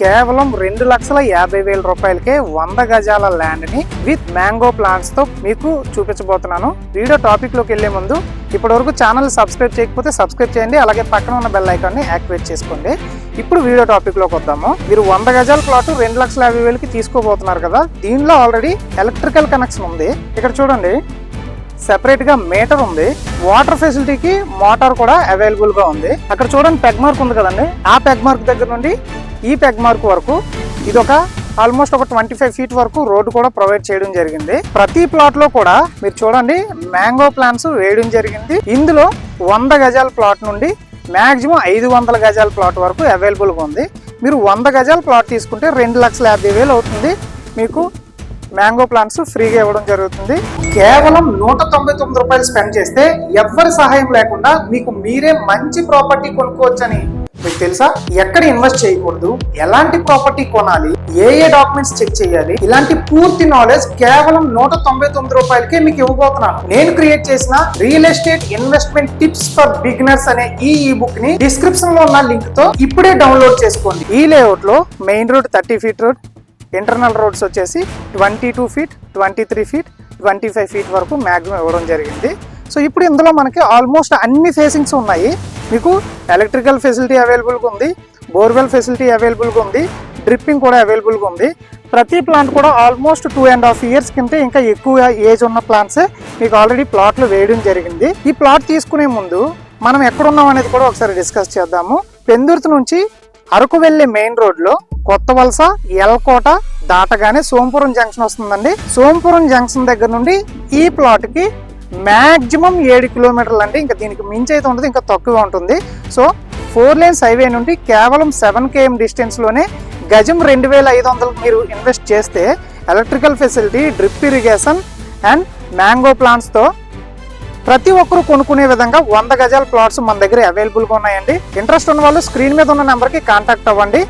కేవలం 2,50,000 రూపాయలకే 100 గజాల ల్యాండ్ ని విత్ మ్యాంగో ప్లాంట్స్ తో మీకు చూపించబోతున్నాను. వీడియో టాపిక్ లోకి వెళ్లే ముందు ఇప్పటి వరకు ఛానల్ సబ్స్క్రైబ్ చేయకపోతే సబ్స్క్రైబ్ చేయండి, అలాగే పక్కన ఉన్న బెల్ ఐకాన్ ని యాక్టివేట్ చేసుకోండి. ఇప్పుడు వీడియో టాపిక్ లోకి వద్దాము. మీరు 100 గజాల ప్లాట్ 2,50,000కి తీసుకోబోతున్నారు కదా, దీనిలో ఆల్రెడీ ఎలక్ట్రికల్ కనెక్షన్ ఉంది. ఇక్కడ చూడండి, సెపరేట్ గా మీటర్ ఉంది, వాటర్ ఫెసిలిటీకి మోటార్ కూడా అవైలబుల్ గా ఉంది. అక్కడ చూడండి పెగ్ మార్క్ ఉంది కదండి, ఆ పెగ్ మార్క్ దగ్గర నుండి ఈ పెగ్ మార్క్ వరకు ఇది ఒక ఆల్మోస్ట్ ఒక 25 ఫీట్ వరకు రోడ్డు కూడా ప్రొవైడ్ చేయడం జరిగింది. ప్రతి ప్లాట్ లో కూడా మీరు చూడండి మ్యాంగో ప్లాంట్స్ వేయడం జరిగింది. ఇందులో 100 గజాల ప్లాట్ నుండి మాక్సిమం 500 గజాల ప్లాట్ వరకు అవైలబుల్ గా ఉంది. మీరు 100 గజాల ప్లాట్ తీసుకుంటే 2,50,000 అవుతుంది. మీకు మ్యాంగో ప్లాంట్స్ ఫ్రీగా ఇవ్వడం జరుగుతుంది. కేవలం 199 రూపాయలు స్పెండ్ చేస్తే ఎవ్వరి సహాయం లేకుండా మీకు మీరే మంచి ప్రాపర్టీ కొనుక్కోవచ్చని మీకు తెలుసా? ఎక్కడ ఇన్వెస్ట్ చేయకూడదు, ఎలాంటి ప్రాపర్టీ కొనాలి, ఏ డాక్యుమెంట్స్ చెక్ చేయాలి, ఇలాంటి పూర్తి నాలెడ్జ్ కేవలం 199 రూపాయలకే మీకు ఇవ్వబోతున్నాను. నేను క్రియేట్ చేసిన real estate investment tips for beginners అనే ఈ బుక్ ని డిస్క్రిప్షన్ లో ఉన్న లింక్ తో ఇప్పుడే డౌన్లోడ్ చేసుకోండి. ఈ లేఅవుట్ లో main road 30 feet road, internal roads వచ్చేసి 22 ఫీట్, 23 ఫీట్, 25 ఫీట్ వరకు మ్యాక్సిమం ఇవ్వడం జరిగింది. సో ఇప్పుడు ఇందులో మనకి ఆల్మోస్ట్ అన్ని ఫేసింగ్స్ ఉన్నాయి. మీకు ఎలక్ట్రికల్ ఫెసిలిటీ అవైలబుల్గా ఉంది, బోర్వెల్ ఫెసిలిటీ అవైలబుల్గా ఉంది, డ్రిప్పింగ్ కూడా అవైలబుల్గా ఉంది. ప్రతి ప్లాంట్ కూడా ఆల్మోస్ట్ 2.5 ఇయర్స్ కింద ఇంకా ఎక్కువ ఏజ్ ఉన్న ప్లాంట్సే మీకు ఆల్రెడీ ప్లాట్లు వేయడం జరిగింది. ఈ ప్లాట్ తీసుకునే ముందు మనం ఎక్కడున్నాం అనేది కూడా ఒకసారి డిస్కస్ చేద్దాము. పెందుర్తి నుంచి అరకు వెళ్లే మెయిన్ రోడ్ లో కొత్త వలస, ఎల్కోట దాటగానే సోంపురం జంక్షన్ వస్తుందండి. సోంపురం జంక్షన్ దగ్గర నుండి ఈ ప్లాట్ కి మాక్సిమం 7 కిలోమీటర్లు అండి. ఇంకా దీనికి మించి అయితే ఉంటుంది, ఇంకా తక్కువ ఉంటుంది. సో 4 లేన్స్ హైవే నుండి కేవలం 7 km డిస్టెన్స్ లోనే గజం 2,500 మీరు ఇన్వెస్ట్ చేస్తే electrical facility, drip irrigation and mango plants తో ప్రతి ఒక్కరు కొనుక్కునే విధంగా 100 గజాల ప్లాట్స్ మన దగ్గర అవైలబుల్ గా ఉన్నాయండి. ఇంట్రెస్ట్ ఉన్న వాళ్ళు స్క్రీన్ మీద ఉన్న నెంబర్ కి కాంటాక్ట్ అవ్వండి.